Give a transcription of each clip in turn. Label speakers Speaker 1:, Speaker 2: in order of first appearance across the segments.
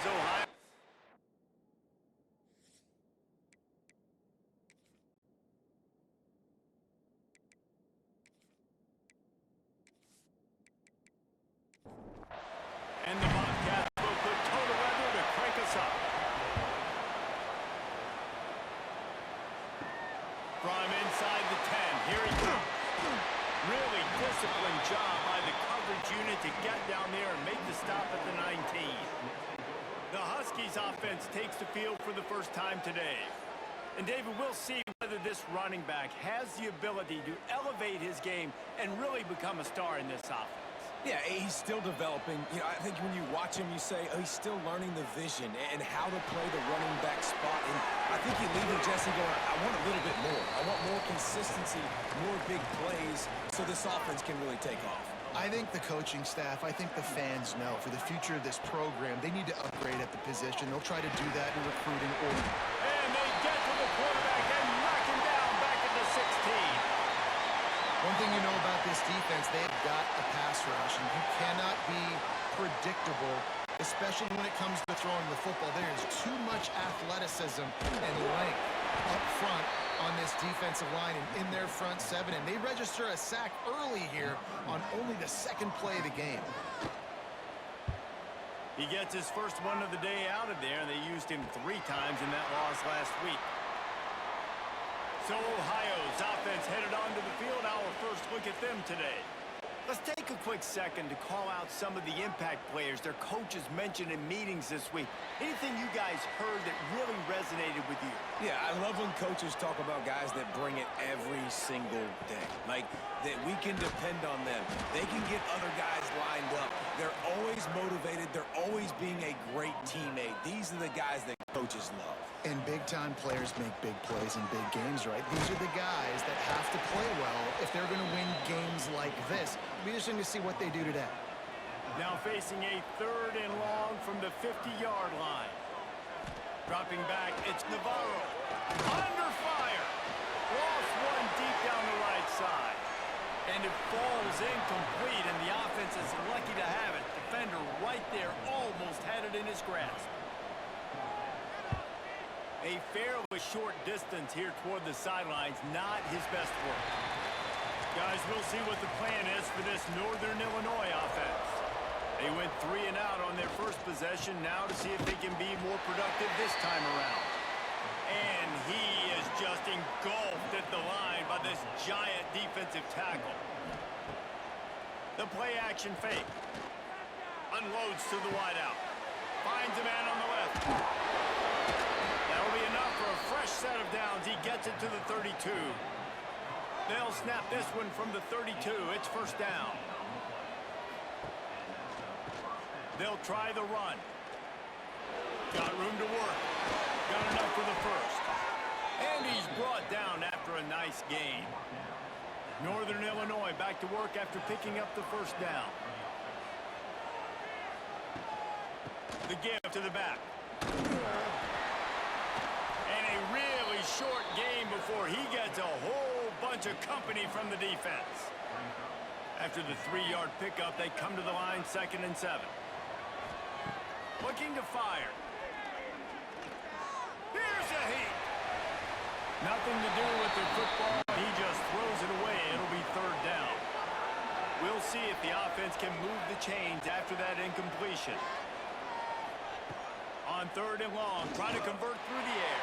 Speaker 1: as Ohio. And the Bobcats will put total weather to crank us up. From inside the 10, here he comes. Really disciplined job by the coverage unit to get down there and make the stop at the 19. The Huskies offense takes the field for the first time today. And David, we'll see whether this running back has the ability to elevate his game and really become a star in this offense.
Speaker 2: Yeah, he's still developing. You know, I think when you watch him, you say, oh, he's still learning the vision and how to play the running back spot. And I think you're leaving Jesse going, I want a little bit more. I want more consistency, more big plays, so this offense can really take off.
Speaker 3: I think the coaching staff, I think the fans know for the future of this program, they need to upgrade at the position. They'll try to do that in recruiting order.
Speaker 1: And they get to the quarterback and knock him down back at the 16.
Speaker 3: One thing you know about this defense, they've got a pass rush, and you cannot be predictable, especially when it comes to throwing the football. There is too much athleticism and length up front on this defensive line and in their front seven, and they register a sack early here on only the second play of the game.
Speaker 1: He gets his first one of the day out of there, and they used him 3 times in that loss last week. So Ohio's offense headed onto the field. Our first look at them today. Let's take a quick second to call out some of the impact players their coaches mentioned in meetings this week. Anything you guys heard that really resonated with you?
Speaker 2: Yeah, I love when coaches talk about guys that bring it every single day. Like, that we can depend on them. They can get other guys lined up. They're always motivated. They're always being a great teammate. These are the guys that coaches love.
Speaker 3: And big-time players make big plays in big games, right? These are the guys that have to play well if they're going to win games like this. It'll be interesting to see what they do today.
Speaker 1: Now facing a 3rd and long from the 50-yard line. Dropping back, it's Navarro. Under fire. Lost one deep down the right side. And it falls incomplete, and the offense is lucky to have it. Defender right there almost had it in his grasp. A fairly short distance here toward the sidelines, not his best work. Guys, we'll see what the plan is for this Northern Illinois offense. They went 3 and out on their first possession, now to see if they can be more productive this time around. And he is just engulfed at the line by this giant defensive tackle. The play action fake. Unloads to the wideout. Finds a man on the left. That'll be enough for a fresh set of downs. He gets it to the 32. They'll snap this one from the 32. It's first down. They'll try the run. Got room to work. Got enough for the first. And he's brought down after a nice gain. Northern Illinois back to work after picking up the first down. The give to the back. And a really short game before he gets a whole bunch of company from the defense. After the 3-yard pickup, they come to the line 2nd and 7. Looking to fire. Here's a heat. Nothing to do with the football. He just throws it away. It'll be 3rd down. We'll see if the offense can move the chains after that incompletion. On 3rd and long, trying to convert through the air.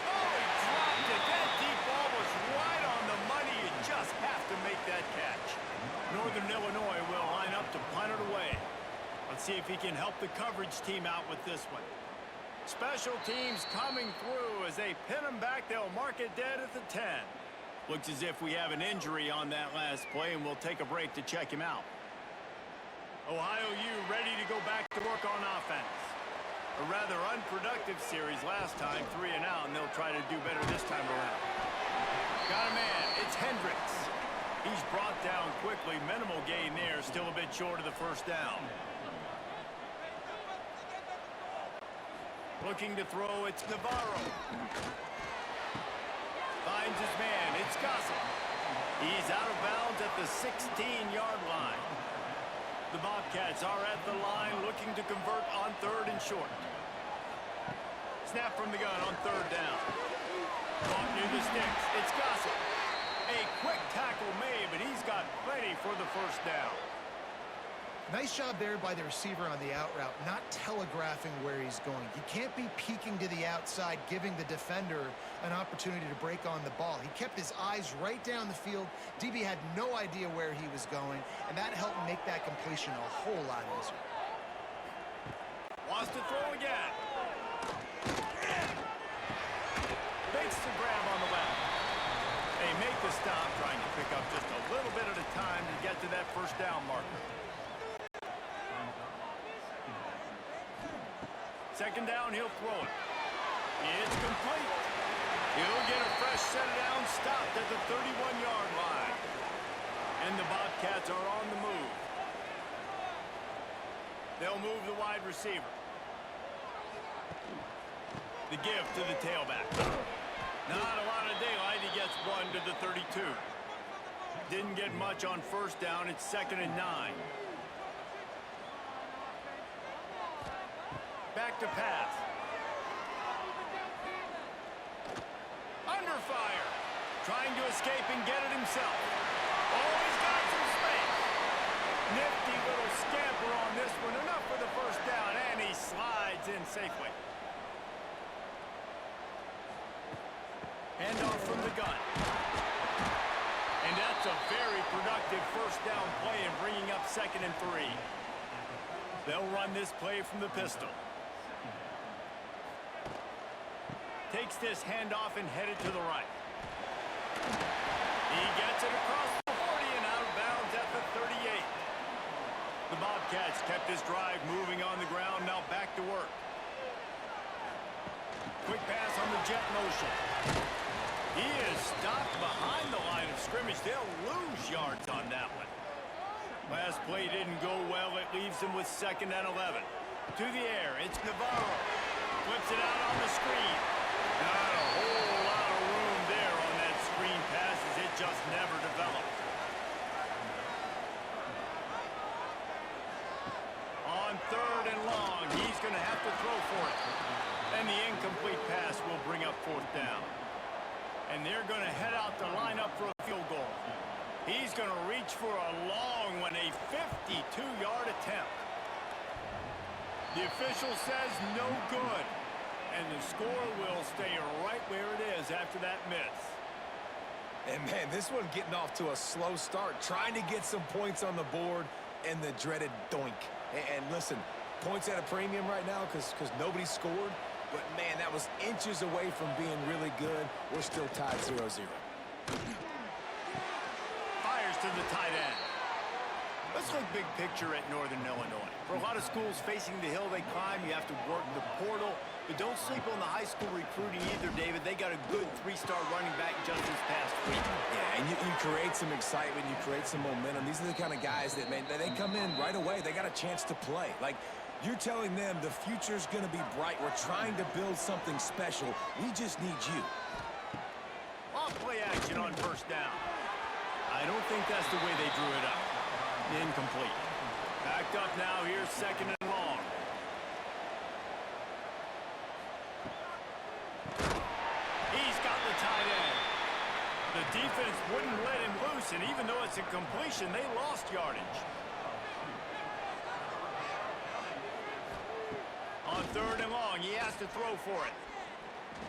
Speaker 1: Oh, he dropped it. That deep ball was right on the money. You just have to make that catch. Northern Illinois will line up to punt it away. Let's see if he can help the coverage team out with this one. Special teams coming through as they pin him back. They'll mark it dead at the 10. Looks as if we have an injury on that last play, and we'll take a break to check him out. Ohio U ready to go back to work on offense. A rather unproductive series last time, 3 and out, and they'll try to do better this time around. Got a man, it's Hendricks. He's brought down quickly, minimal gain there, still a bit short of the first down. Looking to throw, it's Navarro. Finds his man, it's Gossett. He's out of bounds at the 16-yard line. The Bobcats Bobcats are at the line looking to convert on 3rd and short. Snap from the gun on 3rd down. Caught near the sticks. It's Gossett. A quick tackle made, but he's got plenty for the 1st down.
Speaker 3: Nice job there by the receiver on the out route, not telegraphing where he's going. You can't be peeking to the outside, giving the defender an opportunity to break on the ball. He kept his eyes right down the field. DB had no idea where he was going, and that helped make that completion a whole lot easier.
Speaker 1: Wants to throw again. Makes the grab on the left. They make the stop, trying to pick up just a little bit at a time to get to that 1st down marker. 2nd down, he'll throw it. It's complete. He'll get a fresh set down, stopped at the 31-yard line. And the Bobcats are on the move. They'll move the wide receiver. The give to the tailback. Not a lot of daylight. He gets 1 to the 32. Didn't get much on 1st down. It's 2nd and 9. Back to pass. Under fire. Trying to escape and get it himself. Oh, he's got some space. Nifty little scamper on this one. Enough for the 1st down, and he slides in safely. Handoff from the gun. And that's a very productive 1st down play and bringing up 2nd and 3. They'll run this play from the pistol. Takes this handoff and headed to the right. He gets it across the 40 and out of bounds at the 38. The Bobcats kept this drive moving on the ground, now back to work. Quick pass on the jet motion. He is stopped behind the line of scrimmage. They'll lose yards on that one. Last play didn't go well. It leaves him with 2nd and 11. To the air, it's Navarro. Flips it out on the screen. Not a whole lot of room there on that screen pass as it just never developed. On 3rd and long, he's going to have to throw for it. And the incomplete pass will bring up 4th down. And they're going to head out to line up for a field goal. He's going to reach for a long one, a 52-yard attempt. The official says no good. And the score will stay right where it is after that miss.
Speaker 2: And, man, this one getting off to a slow start, trying to get some points on the board, and the dreaded doink. And listen, points at a premium right now because nobody scored. But, man, that was inches away from being really good. We're still tied 0-0.
Speaker 1: Fires to the tight end. Let's look big picture at Northern Illinois. For a lot of schools facing the hill they climb, you have to work the portal. But don't sleep on the high school recruiting either, David. They got a good 3-star running back just this past week.
Speaker 2: Yeah, and you create some excitement. You create some momentum. These are the kind of guys that, man, they come in right away. They got a chance to play. Like, you're telling them the future's going to be bright. We're trying to build something special. We just need you.
Speaker 1: Off play action on 1st down. I don't think that's the way they drew it up. Incomplete. Backed up now. Here's 2nd and long. He's got the tight end. The defense wouldn't let him loose, and even though it's a completion, they lost yardage. On 3rd and long, he has to throw for it.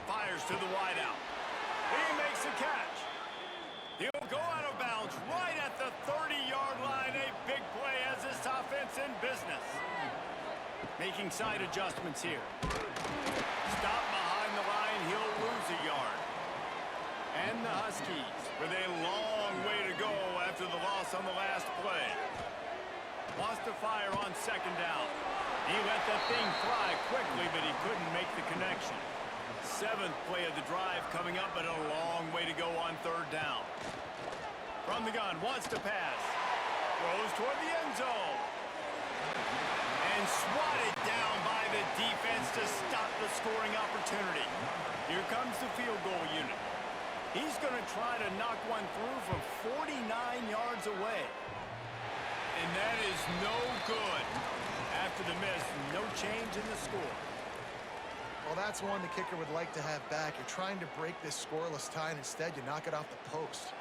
Speaker 1: Fires to the wideout. He makes the catch. He'll go out of bounds right at the 30-yard line. A big play as this offense in business. Making side adjustments here. Stop behind the line. He'll lose a yard. And the Huskies with a long way to go after the loss on the last play. Wants to fire on 2nd down. He let that thing fly quickly, but he couldn't make the connection. 7th play of the drive coming up, but a long way to go on 3rd down. From the gun, wants to pass. Throws toward the end zone. And swatted down by the defense to stop the scoring opportunity. Here comes the field goal unit. He's going to try to knock one through from 49 yards away. And that is no good. After the miss, no change in the score.
Speaker 3: Well, that's one the kicker would like to have back. You're trying to break this scoreless tie, and instead you knock it off the post.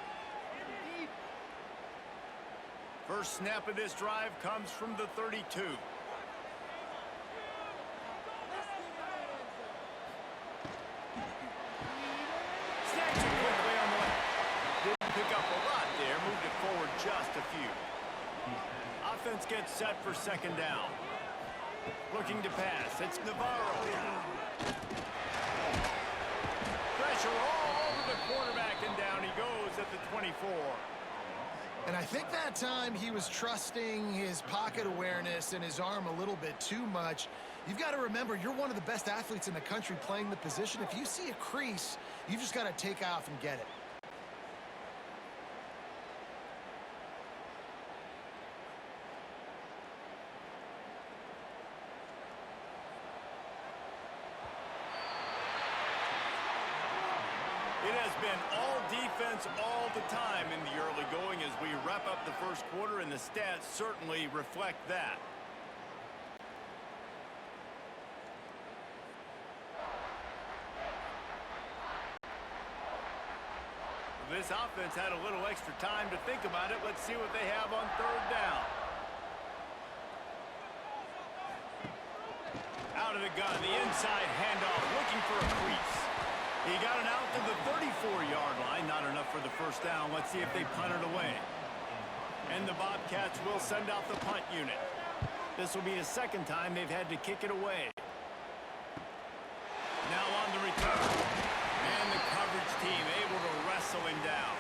Speaker 1: First snap of this drive comes from the 32. Snatched it quickly on the left. Didn't pick up a lot there, moved it forward just a few. Offense gets set for second down. Looking to pass, it's Navarro. Pressure all over the quarterback, and down he goes at the 24.
Speaker 3: And I think that time he was trusting his pocket awareness and his arm a little bit too much. You've got to remember, you're one of the best athletes in the country playing the position. If you see a crease, you just got to take off and get it.
Speaker 1: It has been all defense all the time in the early going as we wrap up the first quarter, and the stats certainly reflect that. This offense had a little extra time to think about it. Let's see what they have on third down. Out of the gun, the inside handoff, looking for a crease. He got it out to the 34-yard line. Not enough for the first down. Let's see if they punt it away. And the Bobcats will send out the punt unit. This will be the second time they've had to kick it away. Now on the return. And the coverage team able to wrestle him down.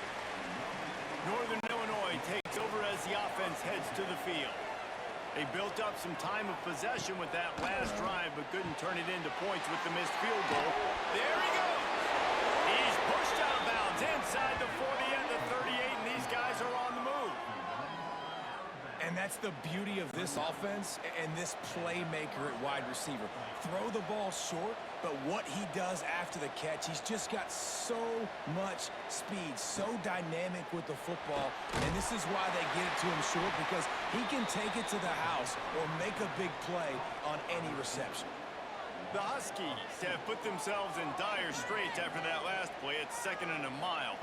Speaker 1: Northern Illinois takes over as the offense heads to the field. They built up some time of possession with that last drive, but couldn't turn it into points with the missed field goal. There he goes! He's pushed out of bounds inside the 40 and the 38, and these guys are on the move.
Speaker 2: And that's the beauty of this offense and this playmaker at wide receiver. Throw the ball short, but what he does after the catch, he's just got so much speed, so dynamic with the football. And this is why they get it to him short, because he can take it to the house or make a big play on any reception.
Speaker 1: The Huskies have put themselves in dire straits after that last play. It's 2nd and a mile.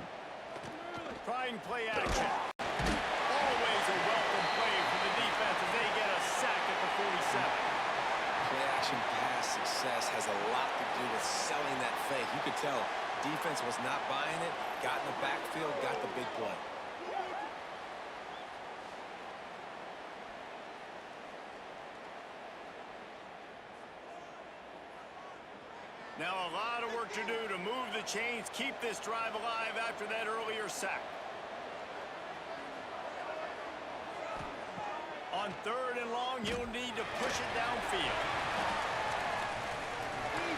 Speaker 1: Trying play action. Always a welcome play for the defense as they get a sack at the 47.
Speaker 2: Play-action pass success has a lot to do with selling that fake. You could tell defense was not buying it, got in the backfield, got the big play.
Speaker 1: Now a lot of work to do to move the chains, keep this drive alive after that earlier sack. On 3rd and long, he'll need to push it downfield.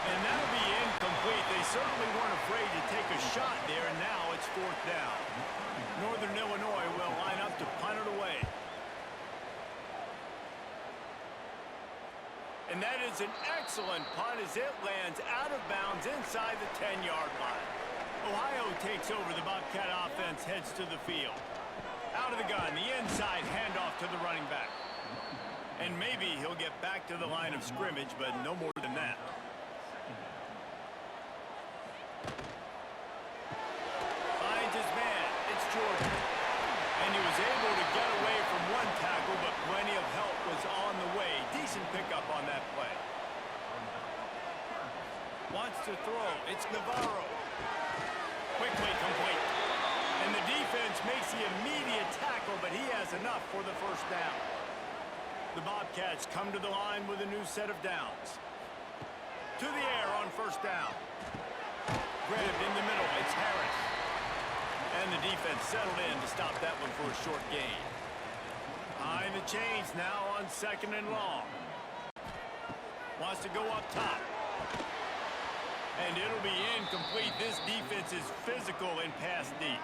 Speaker 1: And that'll be incomplete. They certainly weren't afraid to take a shot there, and now it's 4th down. Northern Illinois will line up to punt it away. And that is an excellent punt as it lands out of bounds inside the 10-yard line. Ohio takes over. The Bobcat offense heads to the field. Out of the gun, the inside handoff to the running back. And maybe he'll get back to the line of scrimmage, but no more than that. Finds his man. It's Jordan. And he was able to get away from one tackle, but plenty of help was on the way. Decent pickup on that play. Wants to throw. It's Navarro. Quickly complete. And the defense makes the immediate tackle, but he has enough for the first down. The Bobcats come to the line with a new set of downs. To the air on first down. Grabbed in the middle. It's Harris. And the defense settled in to stop that one for a short gain. Behind the chains now on 2nd and long. Wants to go up top. And it'll be incomplete. This defense is physical and pass deep.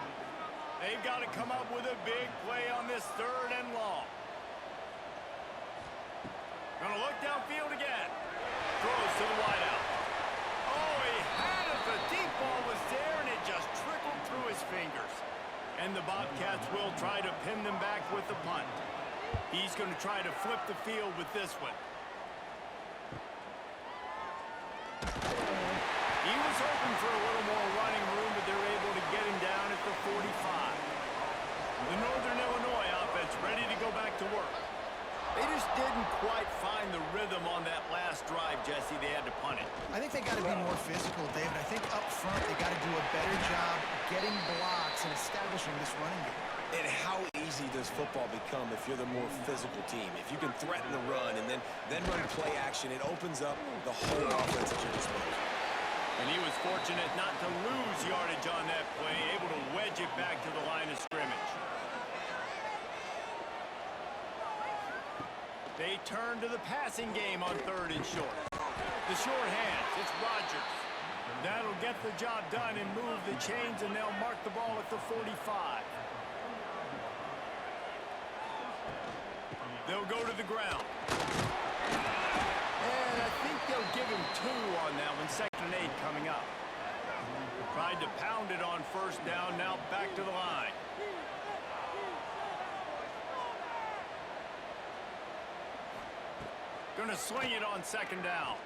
Speaker 1: They've got to come up with a big play on this 3rd and long. Gonna look downfield again. Throws to the wideout. Oh, he had it. The deep ball was there, and it just trickled through his fingers. And the Bobcats will try to pin them back with the punt. He's going to try to flip the field with this one. He was hoping for a little more running room, but they're able to get him down at the 45. The Northern Illinois offense ready to go back to work. They just didn't quite find the rhythm on that last drive, Jesse. They had to punt it.
Speaker 3: I think they got to be more physical, David. I think up front they got to do a better job getting blocks and establishing this running game.
Speaker 2: And how easy does football become if you're the more physical team? If you can threaten the run and then run play action, it opens up the whole offense at your disposal.
Speaker 1: And he was fortunate not to lose yardage on that play, able to wedge it back to the line of scrimmage. They turn to the passing game on 3rd and short. The short hands, it's Rodgers. That'll get the job done and move the chains, and they'll mark the ball at the 45. They'll go to the ground. And I think they'll give him 2 on that one. 2nd and 8 coming up. Tried to pound it on 1st down, now back to the line. Gonna swing it on 2nd down.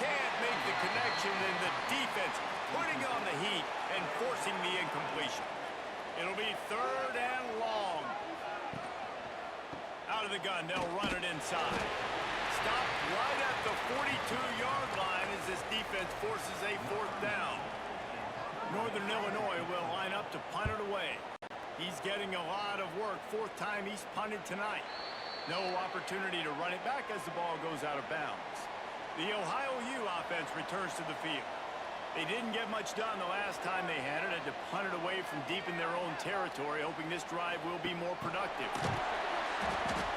Speaker 1: Can't make the connection, and the defense putting on the heat and forcing the incompletion. It'll be 3rd and long. Out of the gun, they'll run it inside. Stopped right at the 42-yard line as this defense forces a 4th down. Northern Illinois will line up to punt it away. He's getting a lot of work. 4th time he's punted tonight. No opportunity to run it back as the ball goes out of bounds. The Ohio U offense returns to the field. They didn't get much done the last time they had it. Had to punt it away from deep in their own territory, hoping this drive will be more productive.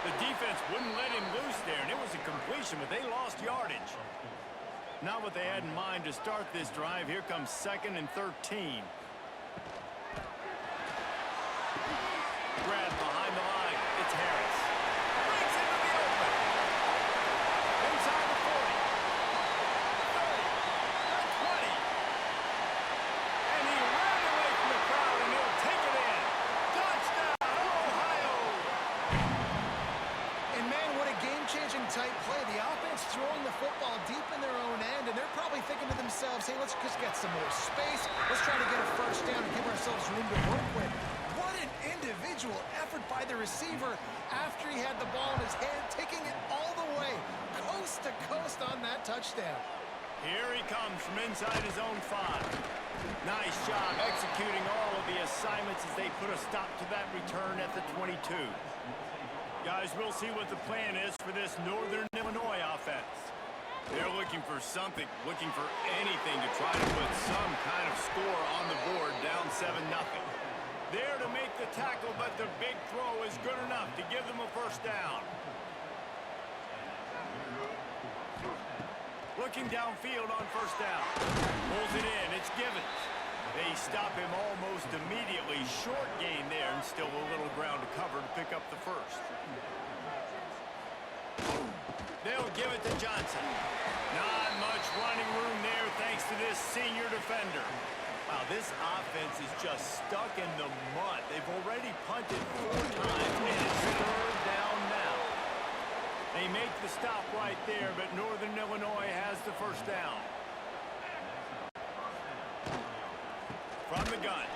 Speaker 1: The defense wouldn't let him loose there, and it was a completion, but they lost yardage. Not what they had in mind to start this drive. Here comes 2nd and 13. Grab behind the line. It's Harris. Breaks into the open. Inside the 40. 30. 20. And he ran away from the crowd, and he'll take it in. Touchdown, Ohio!
Speaker 3: And man, what a game-changing type play. The offense throwing the football deep in their own end, and they're probably thinking to themselves, hey, let's just get some more space. Let's try to get a 1st down and give ourselves room to work with. What an individual effort by the receiver after he had the ball in his hand, taking it all the way, coast to coast on that touchdown.
Speaker 1: Here he comes from inside his own 5. Nice job executing all of the assignments as they put a stop to that return at the 22. Guys, we'll see what the plan is for this Northern Illinois offense. They're looking for something, looking for anything to try to put some kind of score on the board, down 7-0. There to make the tackle, but the big throw is good enough to give them a 1st down. Looking downfield on 1st down. Pulls it in. It's Givens. They stop him almost immediately. Short gain there, and still a little ground to cover to pick up the 1st. They'll give it to Johnson. Not much running room there thanks to this senior defender. Wow, this offense is just stuck in the mud. They've already punted 4 times, and it's 3rd down now. They make the stop right there, but Northern Illinois has the 1st down. From the gun,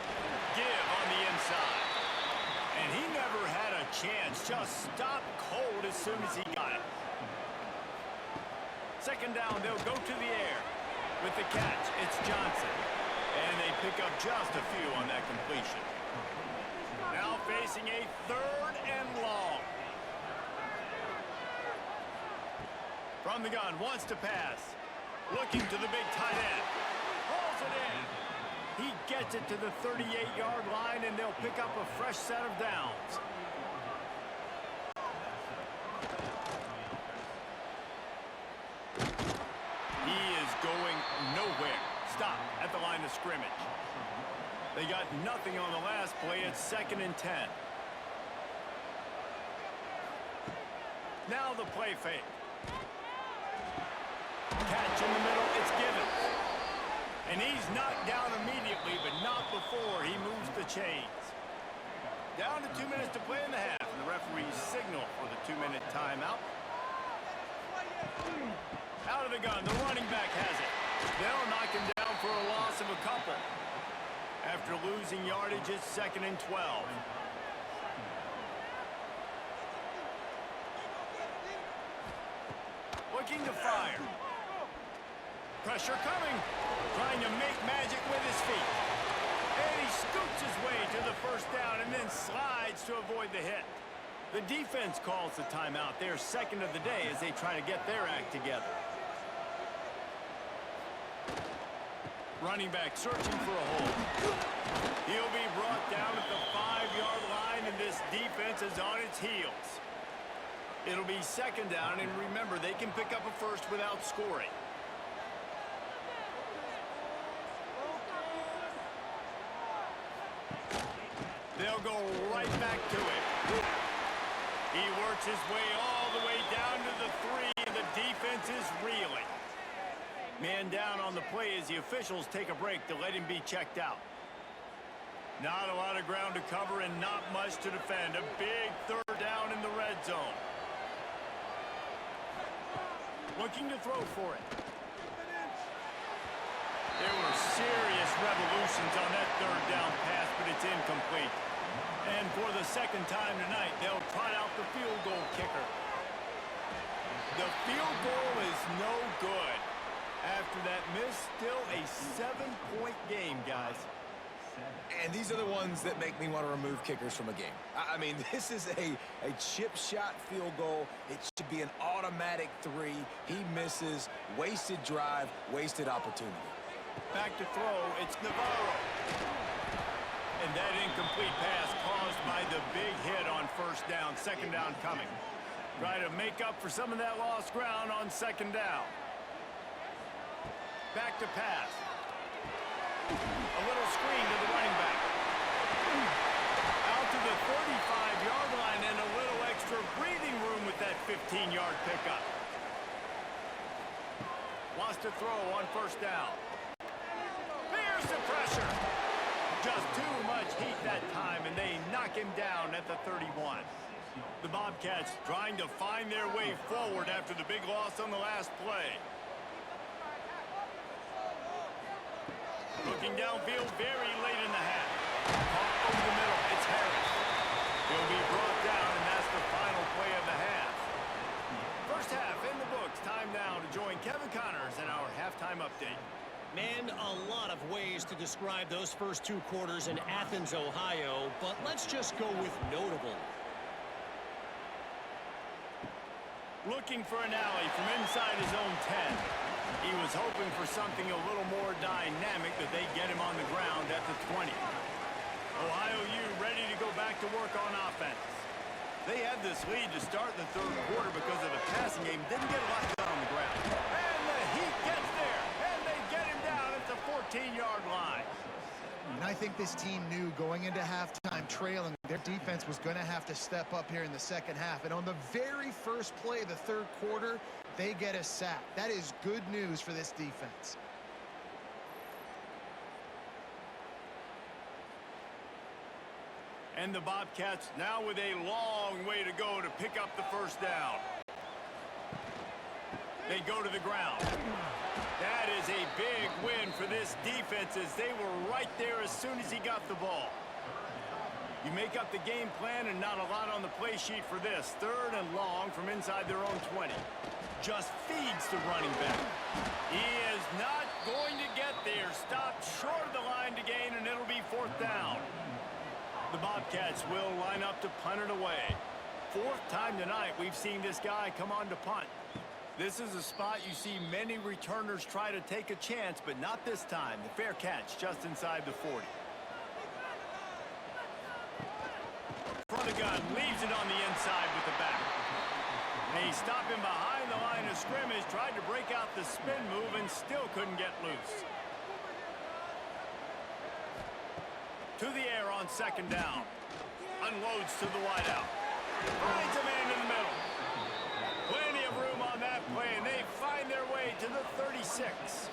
Speaker 1: give on the inside. And he never had a chance, just stopped cold as soon as he got it. 2nd down, they'll go to the air. With the catch, it's Johnson. And they pick up just a few on that completion. Now facing a 3rd and long. From the gun, wants to pass. Looking to the big tight end. Pulls it in. He gets it to the 38-yard line, and they'll pick up a fresh set of downs. He is going nowhere. Stop at the line of scrimmage. They got nothing on the last play. It's 2nd and 10. Now the play fake. Catch in the middle. It's Givens. And he's knocked down immediately, but not before he moves the chains. Down to 2 minutes to play in the half, and the referee's the gun. The running back has it. They'll knock him down for a loss of a couple. After losing yardage, it's 2nd and 12. Looking to fire. Pressure coming. Trying to make magic with his feet. And he scoots his way to the first down and then slides to avoid the hit. The defense calls the timeout. They're 2nd of the day as they try to get their act together. Running back searching for a hole. He'll be brought down at the 5-yard line, and this defense is on its heels. It'll be 2nd down, and remember, they can pick up a first without scoring. They'll go right back to it. He works his way all the way down to the 3, and the defense is reeling. Man down on the play as the officials take a break to let him be checked out. Not a lot of ground to cover and not much to defend. A big 3rd down in the red zone. Looking to throw for it. There were serious revolutions on that 3rd down pass, but it's incomplete. And for the 2nd time tonight, they'll trot out the field goal kicker. The field goal is no good. After that miss, still a 7-point game, guys.
Speaker 2: And these are the ones that make me want to remove kickers from a game. I mean, this is a chip shot field goal. It should be an automatic 3. He misses. Wasted drive, wasted opportunity.
Speaker 1: Back to throw, it's Navarro. And that incomplete pass caused by the big hit on 1st down, 2nd down coming. Try to make up for some of that lost ground on 2nd down. Back to pass. A little screen to the running back. Out to the 35-yard line and a little extra breathing room with that 15-yard pickup. Wants to throw on 1st down. There's the pressure. Just too much heat that time, and they knock him down at the 31. The Bobcats trying to find their way forward after the big loss on the last play. Looking downfield very late in the half. Caught over the middle. It's Harris. He'll be brought down, and that's the final play of the half. First half in the books. Time now to join Kevin Connors in our halftime update.
Speaker 4: Man, a lot of ways to describe those first 2 quarters in Athens, Ohio, but let's just go with notable.
Speaker 1: Looking for an alley from inside his own 10. He was hoping for something a little more dynamic, but they get him on the ground at the 20. Ohio U ready to go back to work on offense. They had this lead to start the 3rd quarter because of the passing game. Didn't get a lot done on the ground. And the heat gets there, and they get him down at the 14-yard line.
Speaker 3: And I think this team knew going into halftime trailing, their defense was going to have to step up here in the 2nd half. And on the very first play of the 3rd quarter, they get a sack. That is good news for this defense.
Speaker 1: And the Bobcats now with a long way to go to pick up the 1st down. They go to the ground. That is a big win for this defense as they were right there as soon as he got the ball. You make up the game plan and not a lot on the play sheet for this. 3rd and long from inside their own 20. Just feeds the running back. He is not going to get there. Stopped short of the line to gain, and it'll be 4th down. The Bobcats will line up to punt it away. 4th time tonight we've seen this guy come on to punt. This is a spot you see many returners try to take a chance, but not this time. The fair catch just inside the 40. Front of gun leaves it on the inside with the back. They stop him behind the line of scrimmage, tried to break out the spin move and still couldn't get loose. To the air on 2nd down. Unloads to the wideout. Finds a man in the middle. Plenty of room on that play, and they find their way to the 36.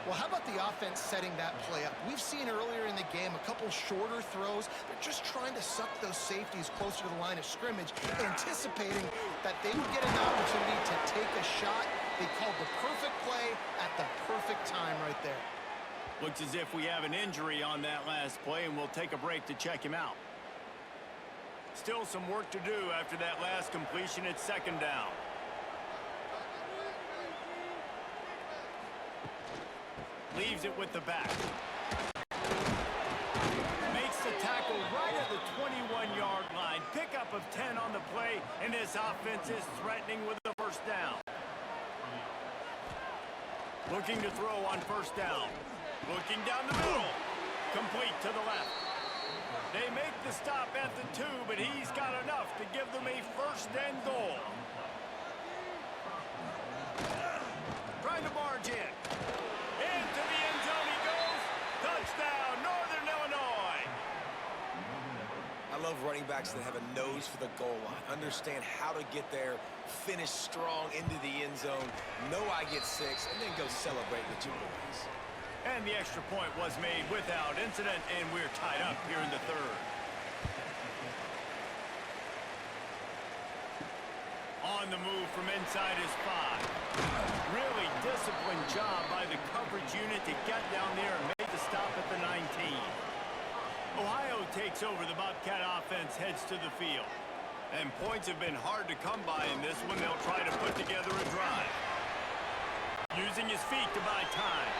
Speaker 3: Well, how about the offense setting that play up? We've seen earlier in the game a couple shorter throws. They're just trying to suck those safeties closer to the line of scrimmage, anticipating that they would get an opportunity to take a shot They called the perfect play at the perfect time right there.
Speaker 1: Looks as if we have an injury on that last play, and we'll take a break to check him out. Still some work to do after that last completion at second down. Leaves it with the back. Makes the tackle right at the 21-yard line. Pickup of 10 on the play, and this offense is threatening with the first down. Looking to throw on first down. Looking down the middle. Complete to the left. They make the stop at the 2, but he's got enough to give them a first and goal. Trying to barge in. Into the end zone he goes. Touchdown, Northern Illinois.
Speaker 2: I love running backs that have a nose for the goal line, understand how to get there, finish strong into the end zone, know I get 6, and then go celebrate with your boys.
Speaker 1: And the extra point was made without incident, and we're tied up here in the third. On the move from inside his 5. Really disciplined job by the coverage unit to get down there and make the stop at the 19. Ohio takes over. The Bobcat offense heads to the field. And points have been hard to come by in this one. They'll try to put together a drive. Using his feet to buy time.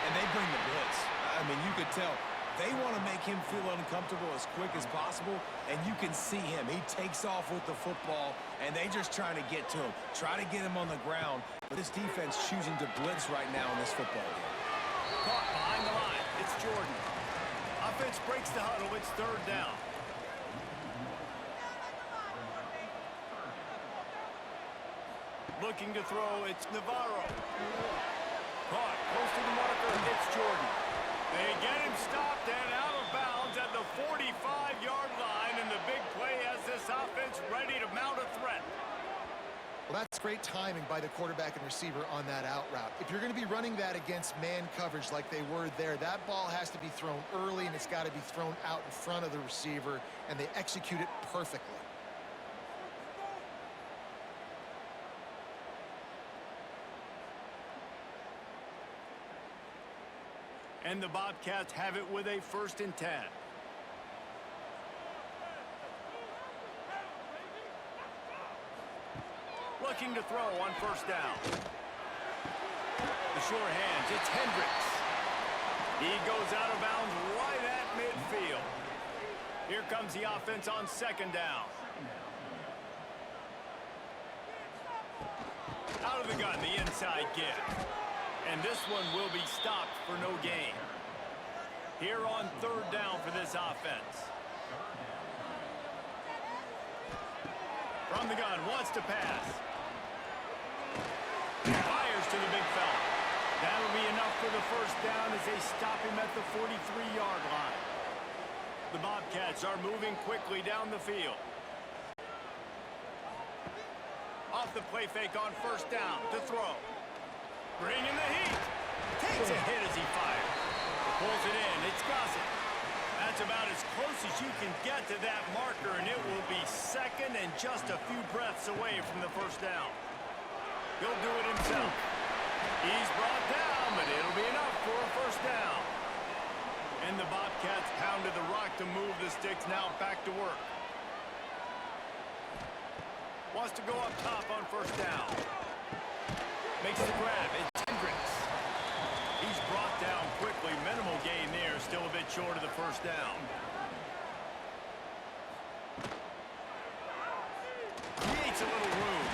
Speaker 2: And they bring the blitz. I mean, you could tell they want to make him feel uncomfortable as quick as possible, and you can see him. He takes off with the football, and they just trying to get to him, try to get him on the ground. But this defense choosing to blitz right now in this football game.
Speaker 1: Caught behind the line. It's Jordan. Offense breaks the huddle. It's third down. Looking to throw. It's Navarro. Caught close to the marker. It's Jordan. They get him stopped and out of bounds at the 45-yard line, and the big play has this offense ready to mount a threat.
Speaker 3: Well, that's great timing by the quarterback and receiver on that out route. If you're going to be running that against man coverage like they were there, that ball has to be thrown early, and it's got to be thrown out in front of the receiver, and they execute it perfectly.
Speaker 1: And the Bobcats have it with a 1st and 10. Looking to throw on first down. The short hands, it's Hendricks. He goes out of bounds right at midfield. Here comes the offense on second down. Out of the gun, the inside give. And this one will be stopped for no gain. Here on third down for this offense. From the gun, wants to pass. Fires to the big fella. That'll be enough for the first down as they stop him at the 43-yard line. The Bobcats are moving quickly down the field. Off the play fake on first down to throw. Bringing the heat. Takes a hit as he fires. Pulls it in. It's Gossett. That's about as close as you can get to that marker, and it will be second and just a few breaths away from the first down. He'll do it himself. He's brought down, but it'll be enough for a first down. And the Bobcats pounded the rock to move the sticks. Now back to work. Wants to go up top on first down. Makes the grab. It's Hendricks. He's brought down quickly. Minimal gain there. Still a bit short of the first down. Creates a little room.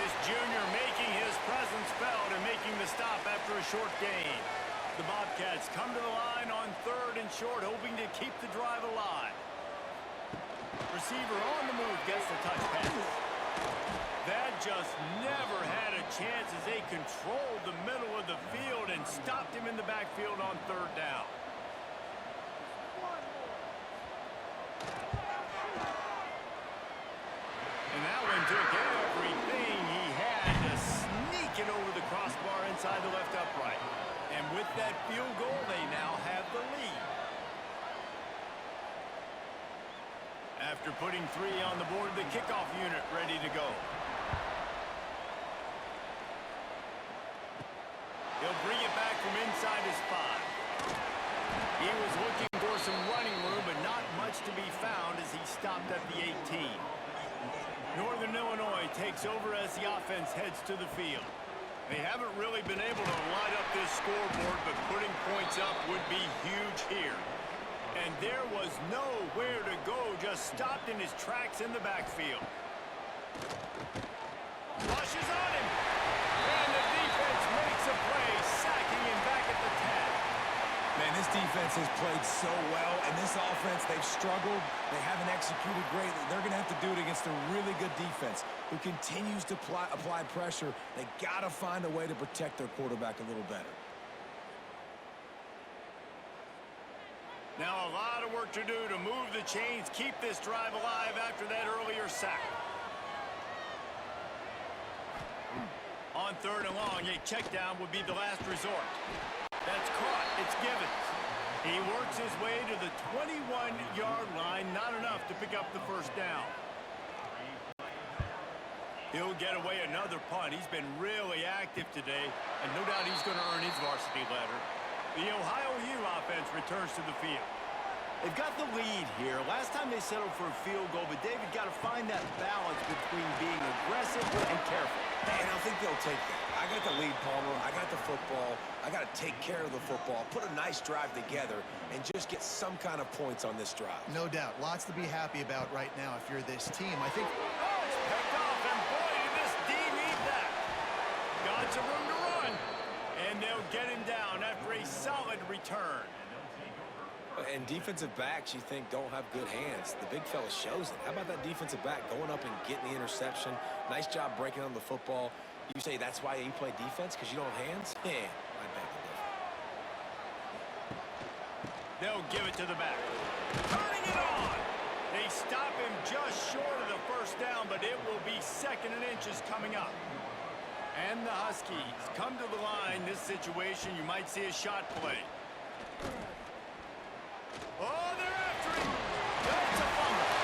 Speaker 1: This junior making his presence felt and making the stop after a short gain. The Bobcats come to the line on third and short, hoping to keep the drive alive. Receiver on the move gets the touch pass. That just never had a chance as they controlled the middle of the field and stopped him in the backfield on third down. And that one took everything he had to sneak it over the crossbar inside the left upright. And with that field goal, they now have the lead. After putting 3 on the board, the kickoff unit ready to go. 5. He was looking for some running room, but not much to be found as he stopped at the 18. Northern Illinois takes over as the offense heads to the field. They haven't really been able to light up this scoreboard, but putting points up would be huge here. And there was nowhere to go, just stopped in his tracks in the backfield. Rushes on him. And the defense makes a play, sacking him back at the 10.
Speaker 2: Man, this defense has played so well, and this offense, they've struggled. They haven't executed greatly. They're going to have to do it against a really good defense who continues to apply pressure. They got to find a way to protect their quarterback a little better.
Speaker 1: Now a lot of work to do to move the chains, keep this drive alive after that earlier sack. On 3rd and long, a check down would be the last resort. That's caught. It's Givens. He works his way to the 21-yard line. Not enough to pick up the first down. He'll get away another punt. He's been really active today, and no doubt he's going to earn his varsity letter. The Ohio U offense returns to the field. They've got the lead here. Last time they settled for a field goal, but David got to find that balance between being aggressive and careful.
Speaker 2: And I think they'll take that. I got the lead, Palmer. I got the football. I got to take care of the football, put a nice drive together, and just get some kind of points on this drive.
Speaker 3: No doubt. Lots to be happy about right now if you're this team. I think...
Speaker 1: Oh, it's picked off, and boy, did this D need that. Got some room to run. And they'll get him down after a solid return.
Speaker 2: And defensive backs, you think, don't have good hands. The big fella shows it. How about that defensive back going up and getting the interception? Nice job breaking on the football. You say that's why you play defense, because you don't have hands? Yeah, I beg to differ.
Speaker 1: They'll give it to the back. Turning it on. They stop him just short of the first down, but it will be 2nd and inches coming up. And the Huskies come to the line. This situation, you might see a shot play. Oh, they're after him. That's a fumble.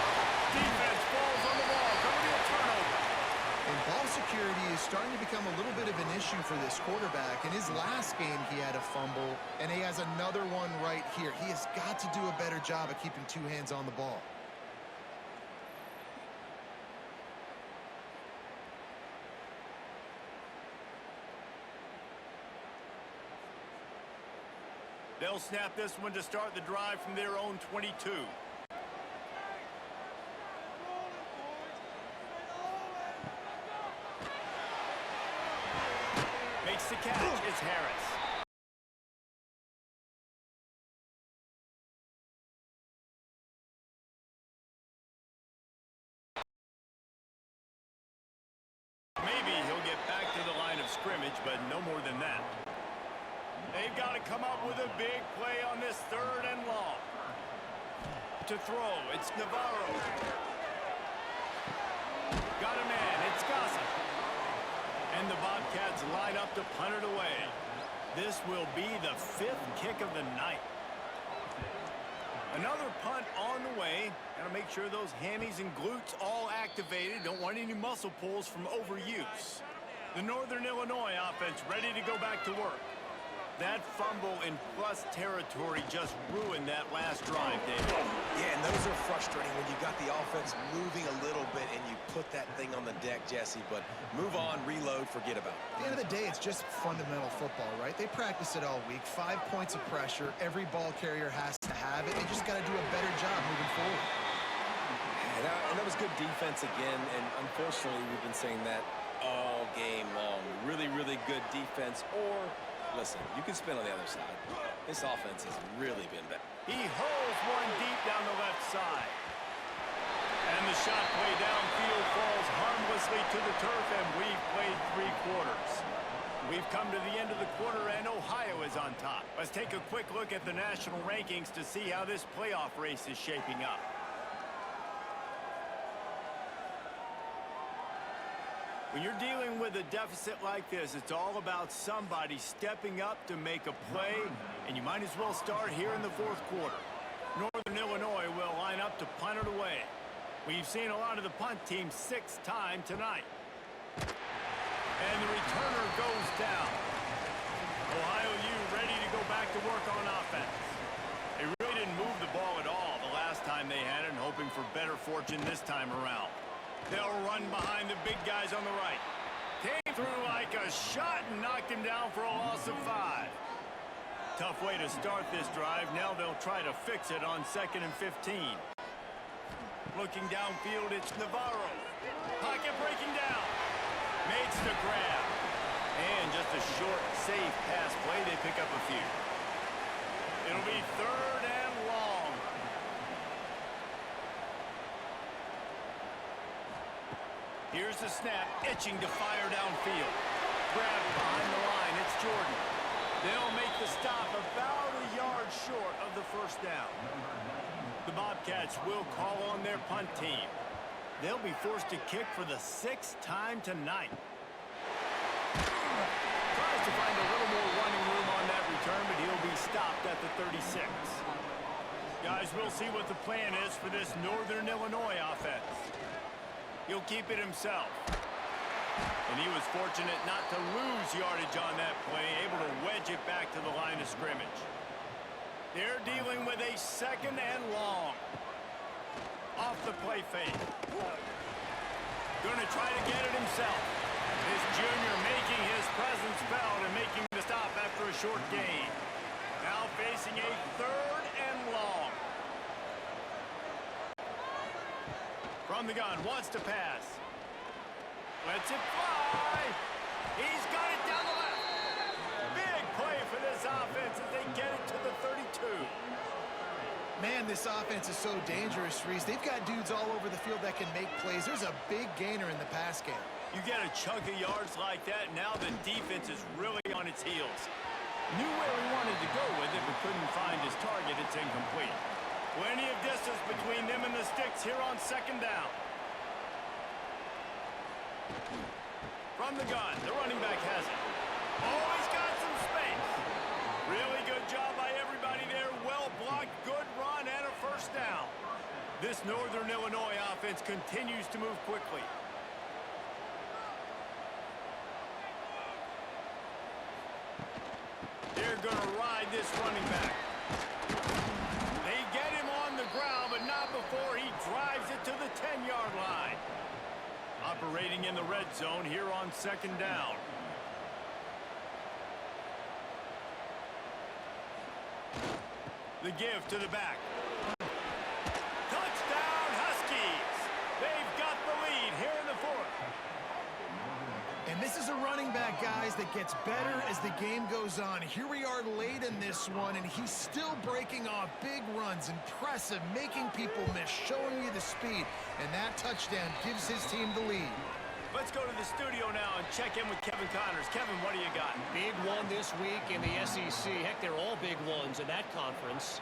Speaker 1: Defense falls on the ball. Going to be a turnover.
Speaker 3: And ball security is starting to become a little bit of an issue for this quarterback. In his last game, he had a fumble, and he has another one right here. He has got to do a better job of keeping 2 hands on the ball.
Speaker 1: They'll snap this one to start the drive from their own 22. Makes the catch. It's Harris. Maybe he'll get back to the line of scrimmage, but no more than that. They've got to come up with a big play on this 3rd and long. To throw, it's Navarro. Got a man, it's Gossett. And the Bobcats line up to punt it away. This will be the 5th kick of the night. Another punt on the way. Got to make sure those hammies and glutes all activated. Don't want any muscle pulls from overuse. The Northern Illinois offense ready to go back to work. That fumble in plus territory just ruined that last drive, David.
Speaker 2: Yeah, and those are frustrating when you got the offense moving a little bit and you put that thing on the deck, Jesse. But move on, reload, forget about it.
Speaker 3: At the end of the day, it's just fundamental football, right? They practice it all week. 5 points of pressure. Every ball carrier has to have it. They just got to do a better job moving forward.
Speaker 2: And that was good defense again. And unfortunately, we've been saying that all game long. Really, really good defense. Or, listen, you can spin on the other side. This offense has really been better.
Speaker 1: He holds one deep down the left side. And the shot play downfield falls harmlessly to the turf, and we've played 3 quarters. We've come to the end of the quarter, and Ohio is on top. Let's take a quick look at the national rankings to see how this playoff race is shaping up. When you're dealing with a deficit like this, it's all about somebody stepping up to make a play, and you might as well start here in the 4th quarter. Northern Illinois will line up to punt it away. We've seen a lot of the punt team 6th time tonight. And the returner goes down. Ohio U ready to go back to work on offense. They really didn't move the ball at all the last time they had it, and hoping for better fortune this time around. They'll run behind the big guys on the right. Came through like a shot and knocked him down for a loss of 5. Tough way to start this drive. Now they'll try to fix it on 2nd and 15. Looking downfield, it's Navarro. Pocket breaking down. Makes the grab. And just a short, safe pass play. They pick up a few. It'll be 3rd and long. Here's the snap, itching to fire downfield. Grab behind the line, it's Jordan. They'll make the stop about a yard short of the 1st down. The Bobcats will call on their punt team. They'll be forced to kick for the 6th time tonight. Tries to find a little more running room on that return, but he'll be stopped at the 36. Guys, we'll see what the plan is for this Northern Illinois offense. He'll keep it himself. And he was fortunate not to lose yardage on that play, able to wedge it back to the line of scrimmage. They're dealing with a 2nd and long. Off the play fake. Gonna try to get it himself. This junior making his presence felt and making the stop after a short gain. Now facing a 3rd and long. From the gun, wants to pass. Lets it fly. He's got it down the left. Big play for this offense as they get it to the 32.
Speaker 3: Man, this offense is so dangerous, Reese. They've got dudes all over the field that can make plays. There's a big gainer in the pass game.
Speaker 1: You get a chunk of yards like that, now the defense is really on its heels. Knew where he wanted to go with it, but couldn't find his target. It's incomplete. Plenty of distance between them and the sticks here on 2nd down. From the gun, the running back has it. Oh, he's got some space. Really good job by everybody there. Well blocked, good run, and a 1st down. This Northern Illinois offense continues to move quickly. They're going to ride this running back. They get him on the ground, but not before he drives it to the 10-yard line. Operating in the red zone here on 2nd down. The give to the back. Touchdown, Huskies! They've got the lead here in the 4th.
Speaker 3: And this is a running back, guys, that gets better as the game goes on. Here we are late in this one, and he's still breaking off big runs. Impressive, making people miss, showing you the speed. And that touchdown gives his team the lead.
Speaker 1: Let's go to the studio now and check in with Kevin Connors. Kevin, what do you got?
Speaker 4: Big one this week in the SEC. Heck, they're all big ones in that conference.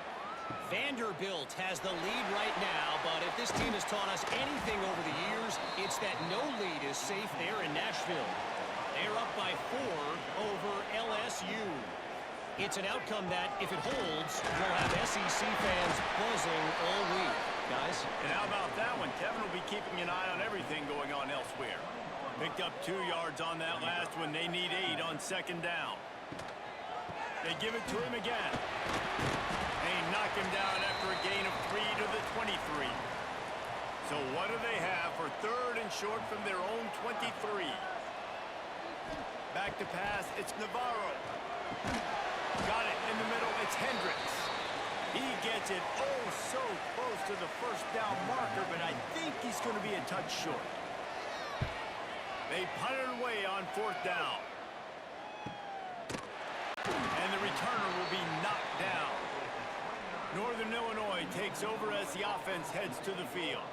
Speaker 4: Vanderbilt has the lead right now, but if this team has taught us anything over the years, it's that no lead is safe there in Nashville. They're up by 4 over LSU. It's an outcome that, if it holds, will have SEC fans buzzing all week. Guys?
Speaker 1: And how about that one? Kevin will be keeping an eye on everything going on elsewhere. Picked up 2 yards on that last one. They need 8 on 2nd down. They give it to him again. They knock him down after a gain of 3 to the 23. So what do they have for 3rd and short from their own 23? Back to pass, it's Navarro. Got it in the middle, it's Hendricks. He gets it oh so close to the 1st down marker, but I think he's going to be a touch short. They punt it away on 4th down. And the returner will be knocked down. Northern Illinois takes over as the offense heads to the field.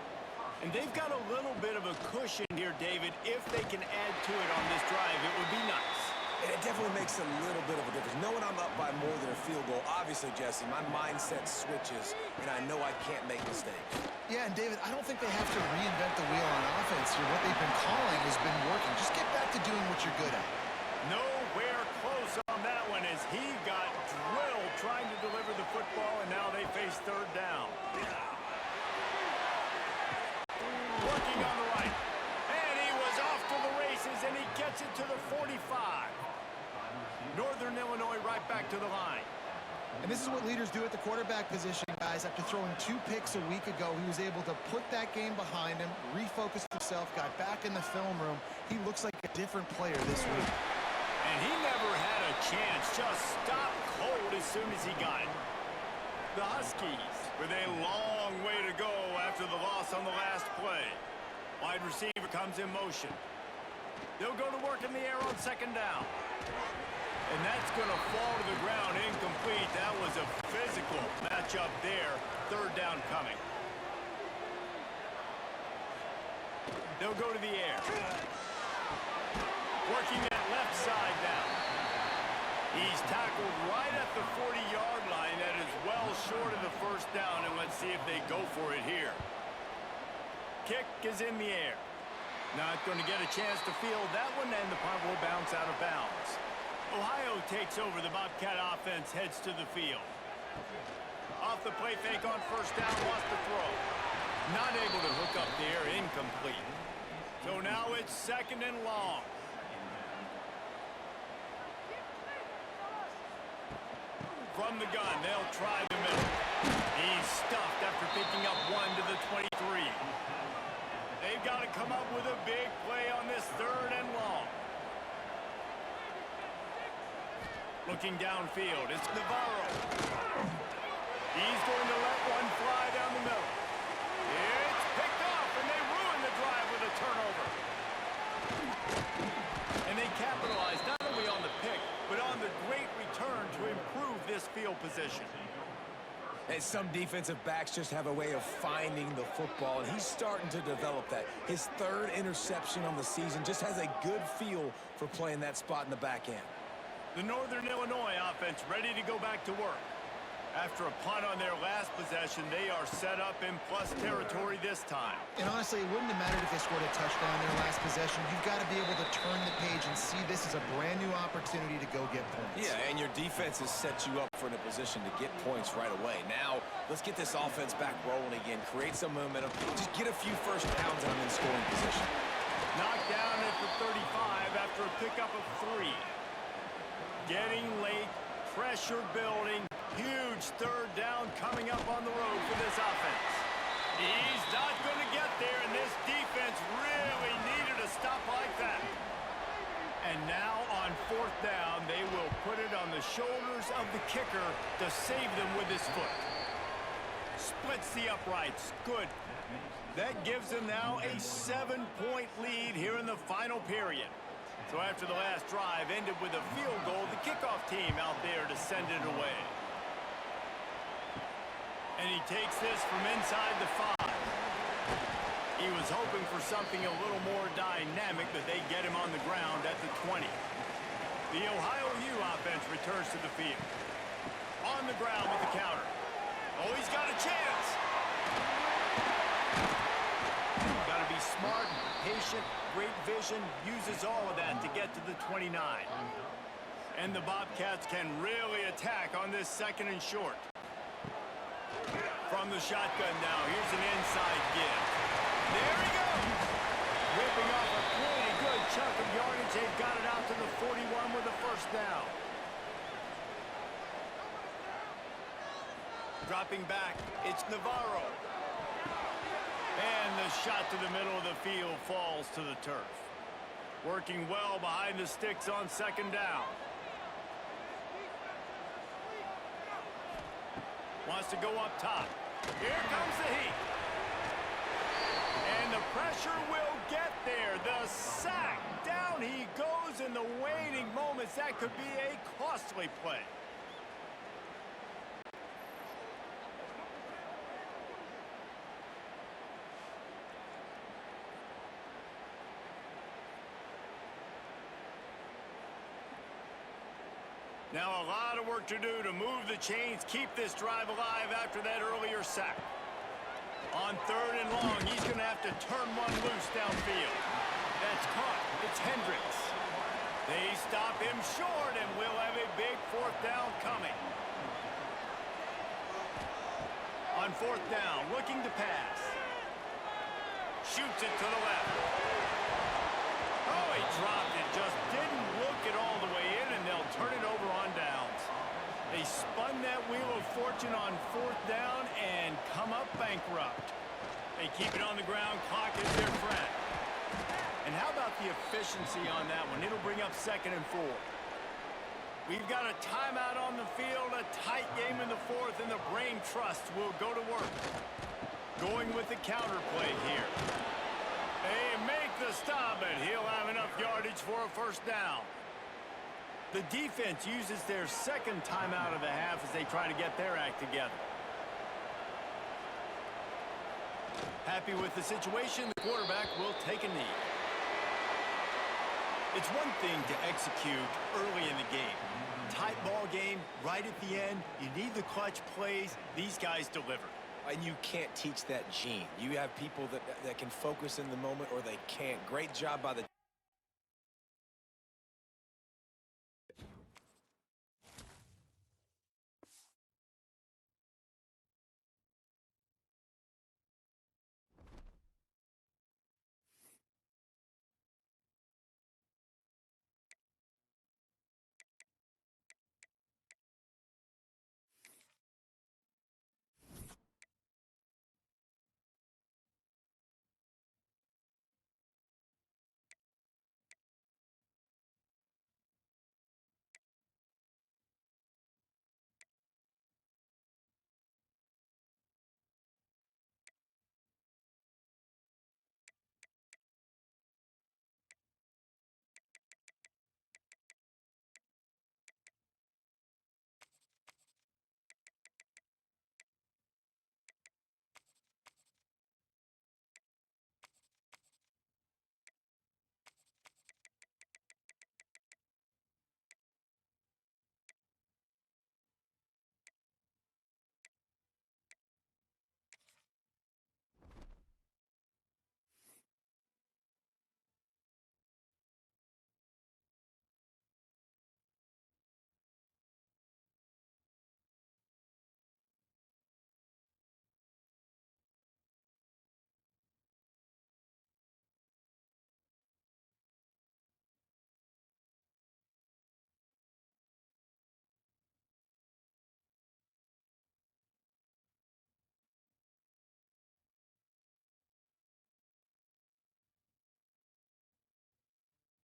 Speaker 1: And they've got a little bit of a cushion here, David. If they can add to it on this drive, it would be nice.
Speaker 2: And it definitely makes a little bit of a difference. Knowing I'm up by more than a field goal, obviously, Jesse, my mindset switches, and I know I can't make mistakes.
Speaker 3: Yeah, and David, I don't think they have to reinvent the wheel on offense here. What they've been calling has been working. Just get back to doing what you're good at.
Speaker 1: Nowhere close on that one as he got drilled trying to deliver the football, and now they face 3rd down. Working on the right. And he was off to the races, and he gets it to the 45. Northern Illinois right back back to the line.
Speaker 3: And this is what leaders do at the quarterback position, guys. After throwing 2 picks a week ago, he was able to put that game behind him, refocus himself, got back in the film room. He looks like a different player this week.
Speaker 1: And he never had a chance, just stopped cold as soon as he got it. The Huskies with a long way to go after the loss on the last play. Wide receiver comes in motion. They'll go to work in the air on second down. And that's going to fall to the ground incomplete. That was a physical matchup there. Third down coming. They'll go to the air. Working that left side now. He's tackled right at the 40-yard line. That is well short of the first down, and let's see if they go for it here. Kick is in the air. Not going to get a chance to field that one, and the punt will bounce out of bounds. Ohio takes over. The Bobcat offense heads to the field. Off the play fake on first down, lost the throw. Not able to hook up there, incomplete. So now it's second and long. From the gun, they'll try the middle. He's stuffed after picking up 1 to the 23. They've got to come up with a big play on this third and long. Looking downfield, it's Navarro. He's going to let one fly down the middle. It's picked off, and they ruin the drive with a turnover. And they capitalize not only on the pick, but on the great return to improve this field position.
Speaker 2: And some defensive backs just have a way of finding the football, and he's starting to develop that. His 3rd interception on the season, just has a good feel for playing that spot in the back end.
Speaker 1: The Northern Illinois offense ready to go back to work. After a punt on their last possession, they are set up in plus territory this time.
Speaker 3: And honestly, it wouldn't have mattered if they scored a touchdown in their last possession. You've got to be able to turn the page and see this as a brand new opportunity to go get points.
Speaker 2: Yeah, and your defense has set you up for a position to get points right away. Now, let's get this offense back rolling again, create some momentum, just get a few first downs and I'm in scoring position.
Speaker 1: Knocked down at the 35 after a pickup of 3. Getting late, pressure building, huge third down coming up on the road for this offense. He's not going to get there, and this defense really needed a stop like that. And now on fourth down, they will put it on the shoulders of the kicker to save them with his foot. Splits the uprights. Good. That gives them now a 7-point lead here in the final period. So after the last drive ended with a field goal, the kickoff team out there to send it away. And he takes this from inside the 5. He was hoping for something a little more dynamic, but they get him on the ground at the 20. The Ohio U offense returns to the field. On the ground with the counter. Oh, he's got a chance. Got to be smart, patient, great vision, uses all of that to get to the 29. And the Bobcats can really attack on this second and short. From the shotgun now, here's an inside give. There he goes! Ripping off a pretty good chunk of yardage. They've got it out to the 41 with a first down. Dropping back, it's Navarro. And the shot to the middle of the field falls to the turf. Working well behind the sticks on second down. Wants to go up top. Here comes the heat. And the pressure will get there. The sack. Down he goes in the waning moments. That could be a costly play. Now a lot of work to do to move the chains, keep this drive alive after that earlier sack. On third and long, he's going to have to turn one loose downfield. That's caught. It's Hendricks. They stop him short, and we'll have a big fourth down coming. On fourth down, looking to pass. Shoots it to the left. Oh, he dropped it. Just didn't look it all the way in, and they'll turn it over on downs. They spun that wheel of fortune on 4th down and come up bankrupt. They keep it on the ground. Clock is their friend. And how about the efficiency on that one? It'll bring up 2nd and 4. We've got a timeout on the field, a tight game in the 4th, and the brain trust will go to work. Going with the counter play here. They make the stop, and he'll have enough yardage for a 1st down. The defense uses their 2nd timeout of the half as they try to get their act together. Happy with the situation, the quarterback will take a knee. It's one thing to execute early in the game. Tight ball game, right at the end. You need the clutch plays. These guys deliver.
Speaker 2: And you can't teach that gene. You have people that can focus in the moment or they can't. Great job by the